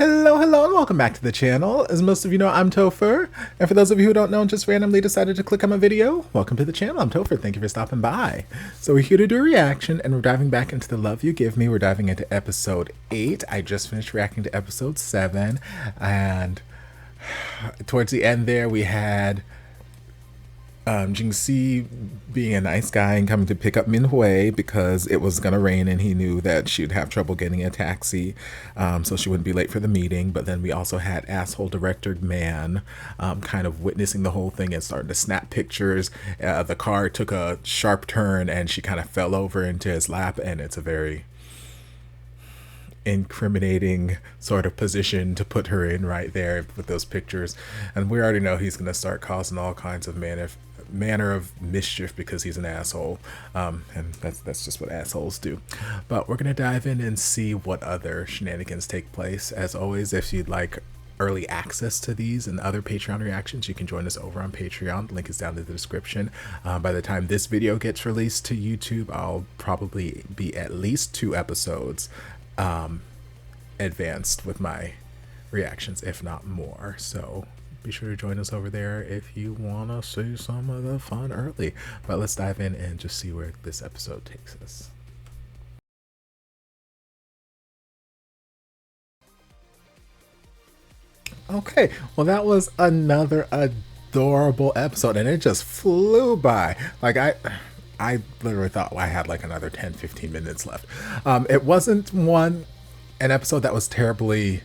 Hello, hello, and welcome back to the channel. As most of you know, I'm Topher. And for those of you who don't know and just randomly decided to click on my video, welcome to the channel. I'm Topher. Thank you for stopping by. So we're here to do a reaction, and we're diving back into the love you give me. We're diving into episode 8. I just finished reacting to episode 7, and towards the end there, we had Jingxi being a nice guy and coming to pick up Minhui because it was going to rain and he knew that she'd have trouble getting a taxi, so she wouldn't be late for the meeting. But then we also had asshole director man kind of witnessing the whole thing and starting to snap pictures. The car took a sharp turn and she kind of fell over into his lap, and it's a very incriminating sort of position to put her in right there with those pictures. And we already know he's going to start causing all kinds of manner of mischief because he's an asshole, and that's just what assholes do. But we're gonna dive in and see what other shenanigans take place. As always, if you'd like early access to these and other Patreon reactions, you can join us over on Patreon. The link is down in the description. By the time this video gets released to YouTube, I'll probably be at least 2 episodes advanced with my reactions, if not more. So be sure to join us over there if you want to see some of the fun early. But let's dive in and just see where this episode takes us. Okay, well, that was another adorable episode, and it just flew by. Like, I literally thought I had like another 10-15 minutes left. It wasn't an episode that was terribly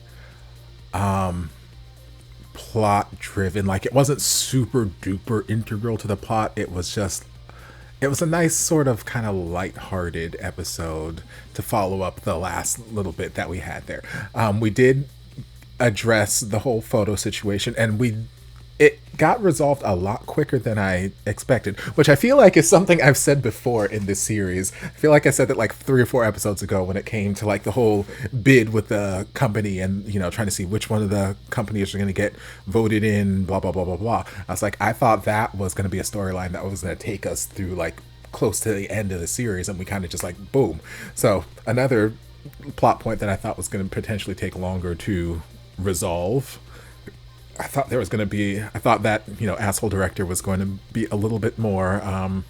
plot driven. Like, it wasn't super duper integral to the plot. It was a nice sort of kind of lighthearted episode to follow up the last little bit that we had there. We did address the whole photo situation, and it got resolved a lot quicker than I expected, which I feel like is something I've said before in this series. I feel like I said that like 3 or 4 episodes ago when it came to like the whole bid with the company and, you know, trying to see which one of the companies are going to get voted in, blah, blah, blah, blah, blah. I was like, I thought that was going to be a storyline that was going to take us through like close to the end of the series, and we kind of just like, boom. So another plot point that I thought was going to potentially take longer to resolve. I thought that, you know, asshole director was going to be a little bit more, I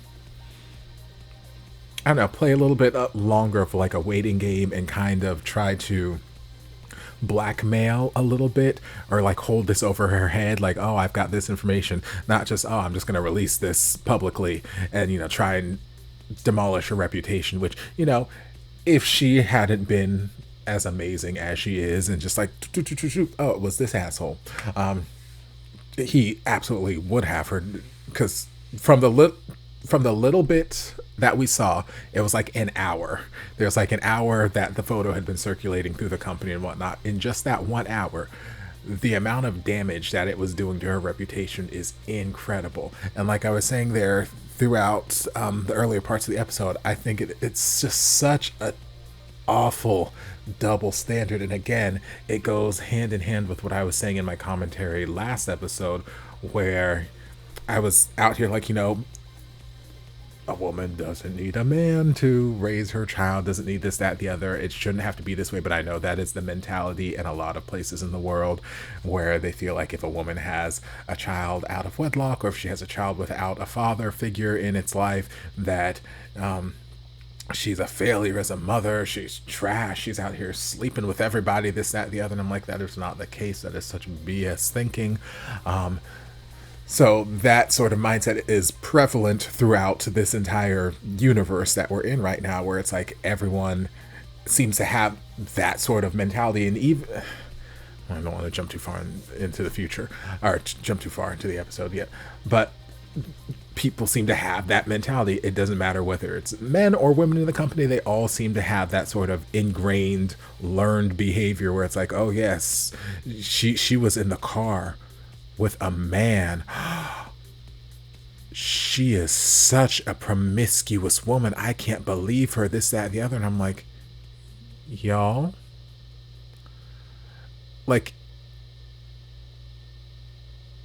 don't know, play a little bit longer of like a waiting game and kind of try to blackmail a little bit, or like hold this over her head, like, oh, I've got this information, not just, oh, I'm just going to release this publicly and, you know, try and demolish her reputation, which, you know, if she hadn't been as amazing as she is and just like, oh, it was this asshole, he absolutely would have her, because from the little bit that we saw, it was like an hour. There's like an hour that the photo had been circulating through the company and whatnot. In just that 1 hour, the amount of damage that it was doing to her reputation is incredible. And like I was saying there throughout the earlier parts of the episode, I think it's just such a awful double standard. And again, it goes hand in hand with what I was saying in my commentary last episode, where I was out here like, you know, a woman doesn't need a man to raise her child, doesn't need this, that, the other. It shouldn't have to be this way. But I know that is the mentality in a lot of places in the world, where they feel like if a woman has a child out of wedlock, or if she has a child without a father figure in its life, that she's a failure as a mother, she's trash, she's out here sleeping with everybody, this, that, the other. And I'm like, that is not the case. That is such BS thinking. So that sort of mindset is prevalent throughout this entire universe that we're in right now, where it's like everyone seems to have that sort of mentality. And even, I don't want to jump too far into the future, or jump too far into the episode yet, but people seem to have that mentality. It doesn't matter whether it's men or women in the company, they all seem to have that sort of ingrained, learned behavior where it's like, oh yes, she was in the car with a man. She is such a promiscuous woman. I can't believe her, this, that, the other. And I'm like, y'all, like,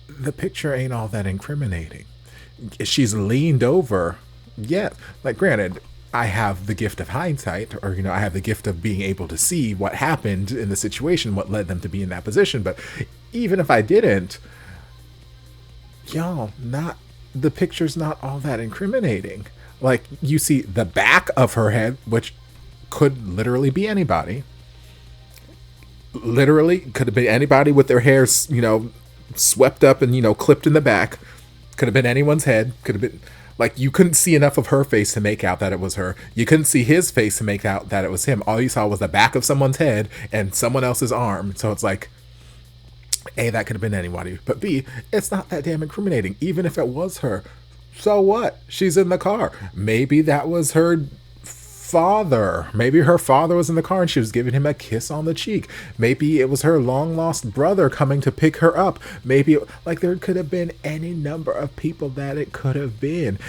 the picture ain't all that incriminating. She's leaned over. Yeah, like, granted, I have the gift of hindsight, or, I have the gift of being able to see what happened in the situation, what led them to be in that position. But even if I didn't, y'all, not the picture's not all that incriminating. Like, you see the back of her head, which could literally be anybody. Literally could have been anybody with their hair, swept up and, clipped in the back. Could have been anyone's head. Could have been, like, you couldn't see enough of her face to make out that it was her. You couldn't see his face to make out that it was him. All you saw was the back of someone's head and someone else's arm. So it's like, A, that could have been anybody. But B, it's not that damn incriminating. Even if it was her, so what? She's in the car. Maybe that was her father. Maybe her father was in the car and she was giving him a kiss on the cheek. Maybe it was her long lost brother coming to pick her up. Maybe, like, there could have been any number of people that it could have been.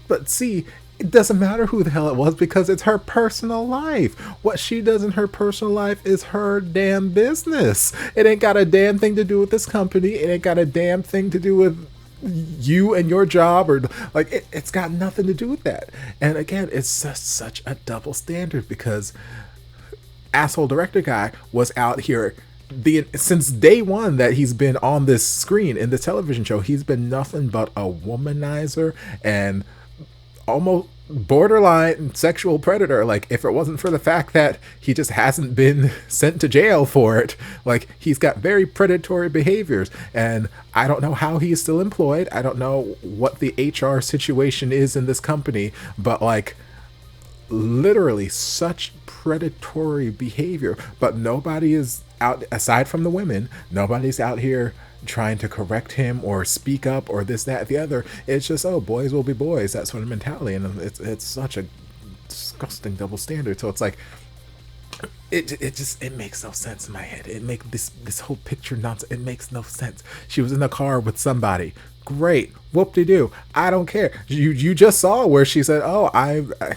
But see, it doesn't matter who the hell it was because it's her personal life. What she does in her personal life is her damn business. It ain't got a damn thing to do with this company. It ain't got a damn thing to do with you and your job, or like, it's got nothing to do with that. And again, it's just such a double standard because asshole director guy was out here since day one that he's been on this screen in the television show. He's been nothing but a womanizer and almost borderline sexual predator. Like, if it wasn't for the fact that he just hasn't been sent to jail for it, like, he's got very predatory behaviors. And I don't know how he is still employed. I don't know what the HR situation is in this company, but like, literally such predatory behavior. But nobody is out, aside from the women, nobody's out here trying to correct him or speak up or this, that, the other. It's just, oh, boys will be boys, that sort of mentality. And it's such a disgusting double standard. So it's like, it makes no sense in my head. It makes this whole picture nonsense. It makes no sense. She was in the car with somebody. Great. Whoop-de-doo. I don't care. You just saw where she said, oh,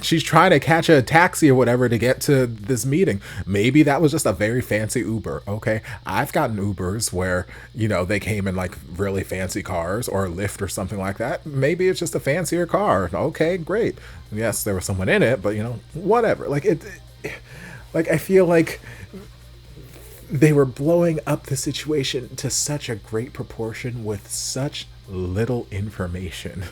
she's trying to catch a taxi or whatever to get to this meeting. Maybe that was just a very fancy Uber. Okay. I've gotten Ubers where, they came in like really fancy cars, or a Lyft or something like that. Maybe it's just a fancier car. Okay, great. Yes, there was someone in it, but whatever. Like like, I feel like they were blowing up the situation to such a great proportion with such little information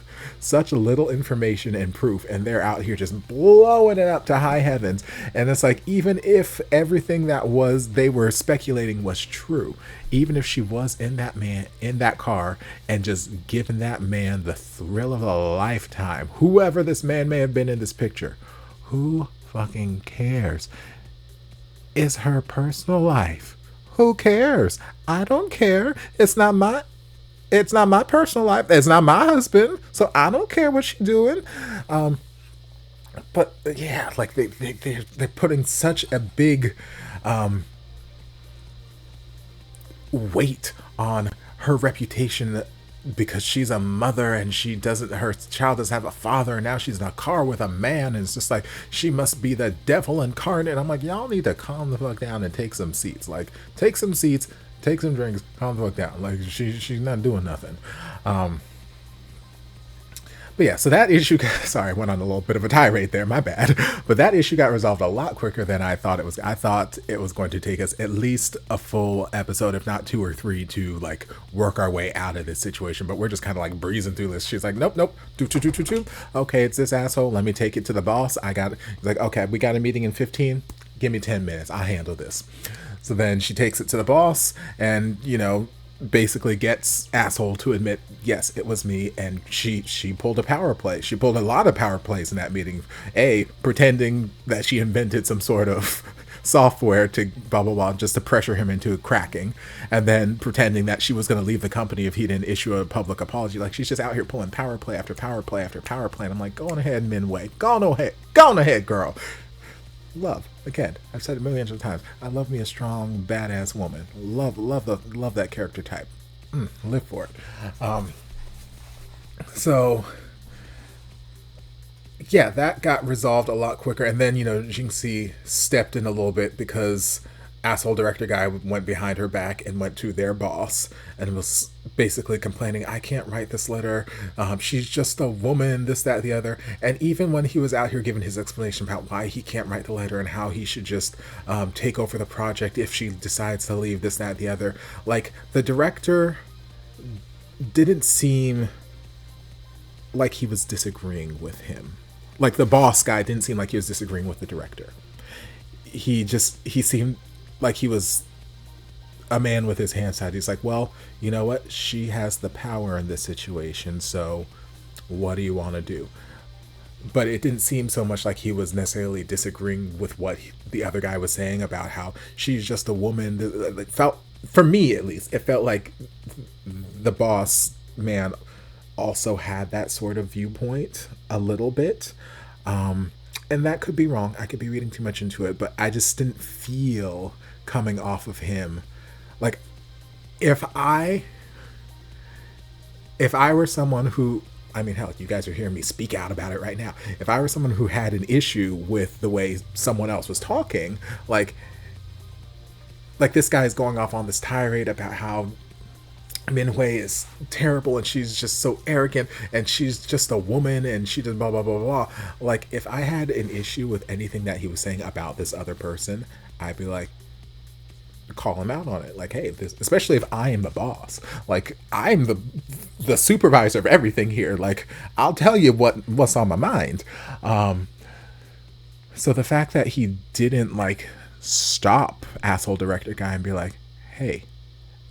and proof, and they're out here just blowing it up to high heavens. And it's like, even if everything they were speculating was true, even if she was in that car and just giving that man the thrill of a lifetime, whoever this man may have been in this picture, who fucking cares? It's her personal life. Who cares? I don't care. It's not my personal life. It's not my husband, so I don't care what she's doing. But yeah, like they're putting such a big weight on her reputation because she's a mother and her child doesn't have a father, and now she's in a car with a man, and it's just like, she must be the devil incarnate. And I'm like, y'all need to calm the fuck down and take some seats. Like, take some seats, take some drinks, calm the fuck down. Like, she's not doing nothing. But yeah, so that issue, sorry, I went on a little bit of a tirade there, my bad. But that issue got resolved a lot quicker than I thought it was. I thought it was going to take us at least a full episode, if not 2 or 3, to like work our way out of this situation. But we're just kind of like breezing through this. She's like, nope. Do. Okay, it's this asshole. Let me take it to the boss. He's like, okay, we got a meeting in 15. Give me 10 minutes. I'll handle this. So then she takes it to the boss and, basically gets asshole to admit, yes, it was me. And she pulled a power play. She pulled a lot of power plays in that meeting. Pretending that she invented some sort of software to blah blah blah, just to pressure him into cracking, and then pretending that she was going to leave the company if he didn't issue a public apology. Like, she's just out here pulling power play after power play after power play. And I'm like, go on ahead, Minway. Go on ahead, girl. Love, again, I've said it millions of times, I love me a strong, badass woman. Love that character type. Live for it. So yeah, that got resolved a lot quicker. And then, Jinxie stepped in a little bit because asshole director guy went behind her back and went to their boss and was basically complaining, I can't write this letter. She's just a woman, this, that, the other. And even when he was out here giving his explanation about why he can't write the letter and how he should just take over the project if she decides to leave, this, that, the other, like, the director didn't seem like he was disagreeing with him. Like, the boss guy didn't seem like he was disagreeing with the director. He seemed like he was a man with his hands tied. He's like, well, you know what? She has the power in this situation, so what do you want to do? But it didn't seem so much like he was necessarily disagreeing with what the other guy was saying about how she's just a woman. It felt, for me at least, it felt like the boss man also had that sort of viewpoint a little bit. And that could be wrong. I could be reading too much into it, but I just didn't feel coming off of him. Like, if I were someone who, I mean, hell, you guys are hearing me speak out about it right now. If I were someone who had an issue with the way someone else was talking, like this guy is going off on this tirade about how Minhui is terrible and she's just so arrogant and she's just a woman and she does blah blah blah blah. Like, if I had an issue with anything that he was saying about this other person, I'd be like, call him out on it. Like, hey, this, especially if I am the boss, like, I'm the supervisor of everything here, like, I'll tell you what's on my mind. So the fact that he didn't, like, stop asshole director guy and be like, hey,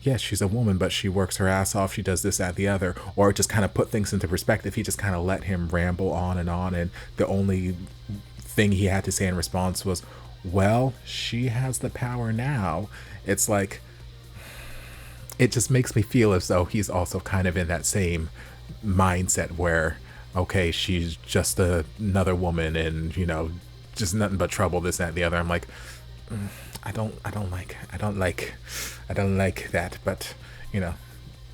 yes, she's a woman, but she works her ass off, she does this, that, the other, or just kind of put things into perspective. He just kind of let him ramble on, and the only thing he had to say in response was, well, she has the power now. It's like, it just makes me feel as though he's also kind of in that same mindset where, okay, she's just another woman and, you know, just nothing but trouble, this, that, the other. I'm like, I don't like that, but, you know,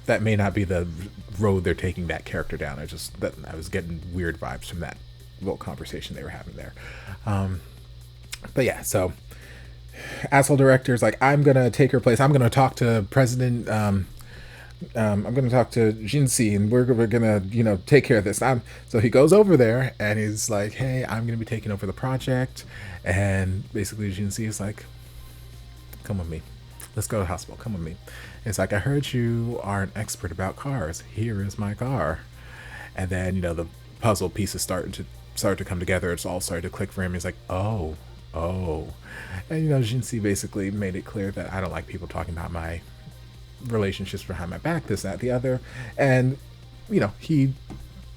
that may not be the road they're taking that character down. I was getting weird vibes from that little conversation they were having there. But yeah, so asshole director's like, I'm gonna take her place. I'm gonna talk to President. I'm gonna talk to Jinxie, and we're gonna, you know, take care of this. So he goes over there and he's like, hey, I'm gonna be taking over the project. And basically Jinxie is like, come with me. Let's go to the hospital. Come with me. It's like, I heard you are an expert about cars. Here is my car. And then, you know, the puzzle pieces start to come together. It's all started to click for him. He's like, oh. And, you know, Jinxie basically made it clear that I don't like people talking about my relationships behind my back, this, that, the other. And, you know, he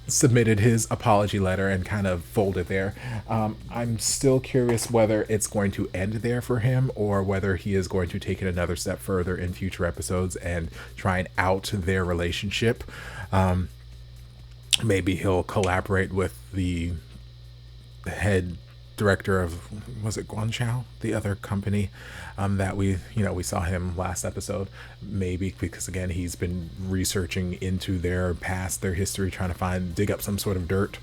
submitted his apology letter and kind of folded there. I'm still curious whether it's going to end there for him or whether he is going to take it another step further in future episodes and try and out their relationship. Maybe he'll collaborate with the head director of, was it Guangzhou, the other company that we saw him last episode. Maybe because, again, he's been researching into their past, their history, trying to dig up some sort of dirt.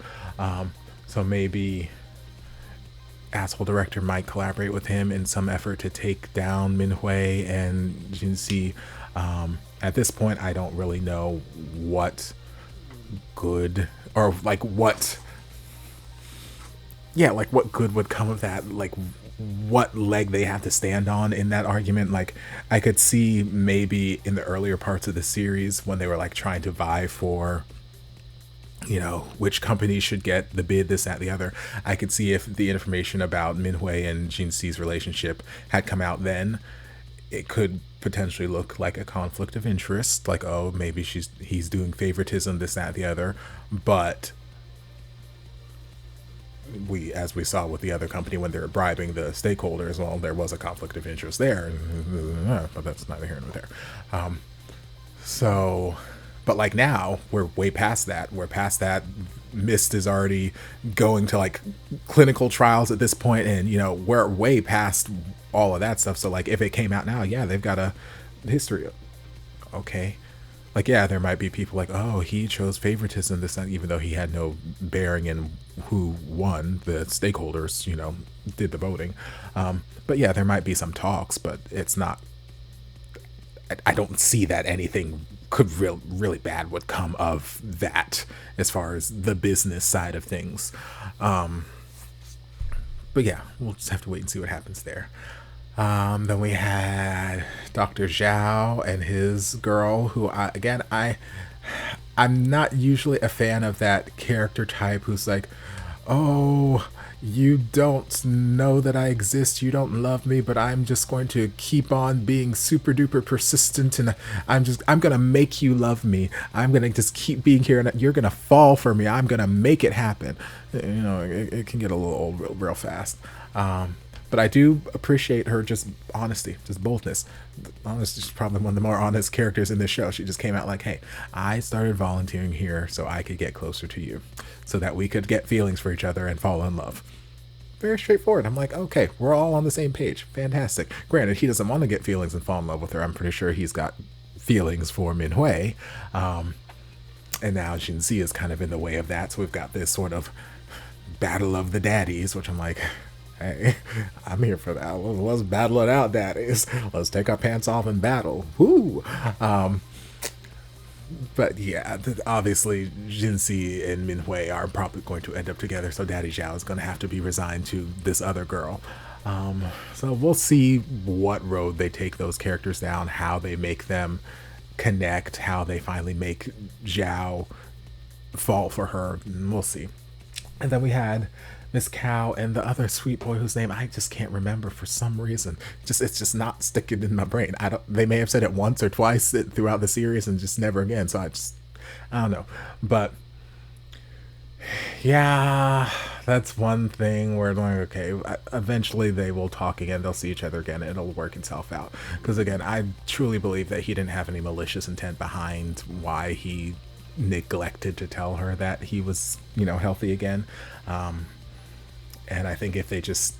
So maybe asshole director might collaborate with him in some effort to take down Minhui and Jinxie. At this point, I don't really know what good, or like what good would come of that, like what leg they have to stand on in that argument. Like, I could see maybe in the earlier parts of the series when they were like trying to vie for, you know, which company should get the bid, this, that, the other. I could see if the information about Minhui and Jinxie's relationship had come out then, it could potentially look like a conflict of interest, like, oh, maybe he's doing favoritism, this, that, the other. But as we saw with the other company when they were bribing the stakeholders, well, there was a conflict of interest there, but that's neither here nor there. So, but like now we're way past that. Mist is already going to like clinical trials at this point, and, you know, we're way past all of that stuff. So like, if it came out now, yeah, they've got a history. Okay. Like, yeah, there might be people like, oh, he chose favoritism, this, that, even though he had no bearing in who won. The stakeholders, did the voting. But yeah, there might be some talks, but it's not. I don't see that anything could really bad would come of that as far as the business side of things. But yeah, we'll just have to wait and see what happens there. Then we had Dr. Zhao and his girl, who I'm not usually a fan of that character type who's like, oh, you don't know that I exist, you don't love me, but I'm just going to keep on being super duper persistent, and I'm gonna make you love me. I'm gonna just keep being here, and you're gonna fall for me. I'm gonna make it happen. It can get a little old real fast. But I do appreciate her just honesty, just boldness. Honesty is probably one of the more honest characters in this show. She just came out like, hey, I started volunteering here so I could get closer to you, so that we could get feelings for each other and fall in love. Very straightforward. I'm like, okay, we're all on the same page. Fantastic. Granted, he doesn't want to get feelings and fall in love with her. I'm pretty sure he's got feelings for Minhui. And now Jinzi is kind of in the way of that. So we've got this sort of battle of the daddies, which I'm like, hey, I'm here for that. Let's battle it out, daddies. Let's take our pants off and battle. Woo! But yeah, obviously Jinzi and Minhui are probably going to end up together, so Daddy Zhao is going to have to be resigned to this other girl. So we'll see what road they take those characters down, how they make them connect, how they finally make Zhao fall for her. We'll see. And then we had Miss Cow and the other sweet boy whose name I just can't remember for some reason. It's just not sticking in my brain. They may have said it once or twice throughout the series and just never again. So I don't know. But yeah, that's one thing where like, okay, eventually they will talk again. They'll see each other again. And it'll work itself out. Because again, I truly believe that he didn't have any malicious intent behind why he neglected to tell her that he was, healthy again. And I think if they just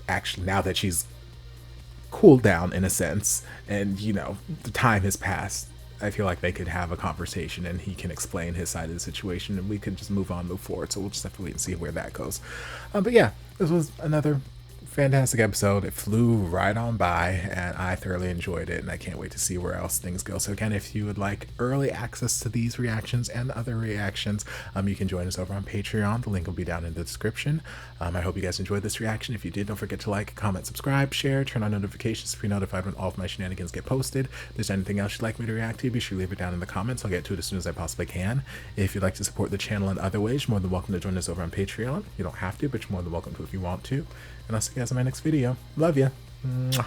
actually, now that she's cooled down in a sense, and the time has passed, I feel like they could have a conversation and he can explain his side of the situation and we could just move forward. So we'll just have to wait and see where that goes. But yeah, this was another fantastic episode. It flew right on by and I thoroughly enjoyed it, and I can't wait to see where else things go. So again, if you would like early access to these reactions and other reactions, you can join us over on Patreon. The link will be down in the description. I hope you guys enjoyed this reaction. If you did, don't forget to like, comment, subscribe, share, turn on notifications to be notified when all of my shenanigans get posted. If there's anything else you'd like me to react to, be sure to leave it down in the comments. I'll get to it as soon as I possibly can. If you'd like to support the channel in other ways, you're more than welcome to join us over on Patreon. You don't have to, but you're more than welcome to if you want to. And I'll see you guys in my next video. Love ya. Mwah.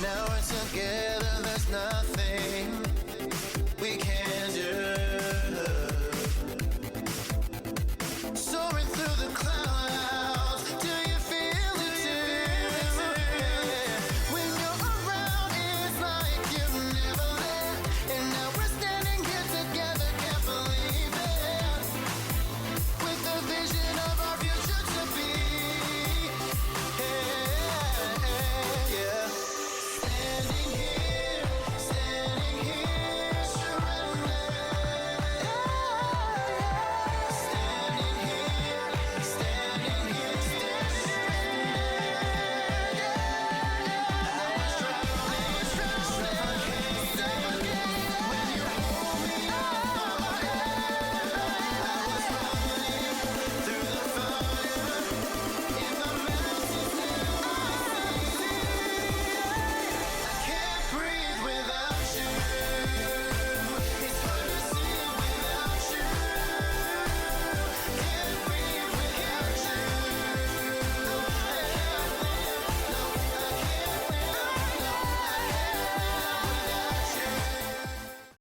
Now we're together, there's nothing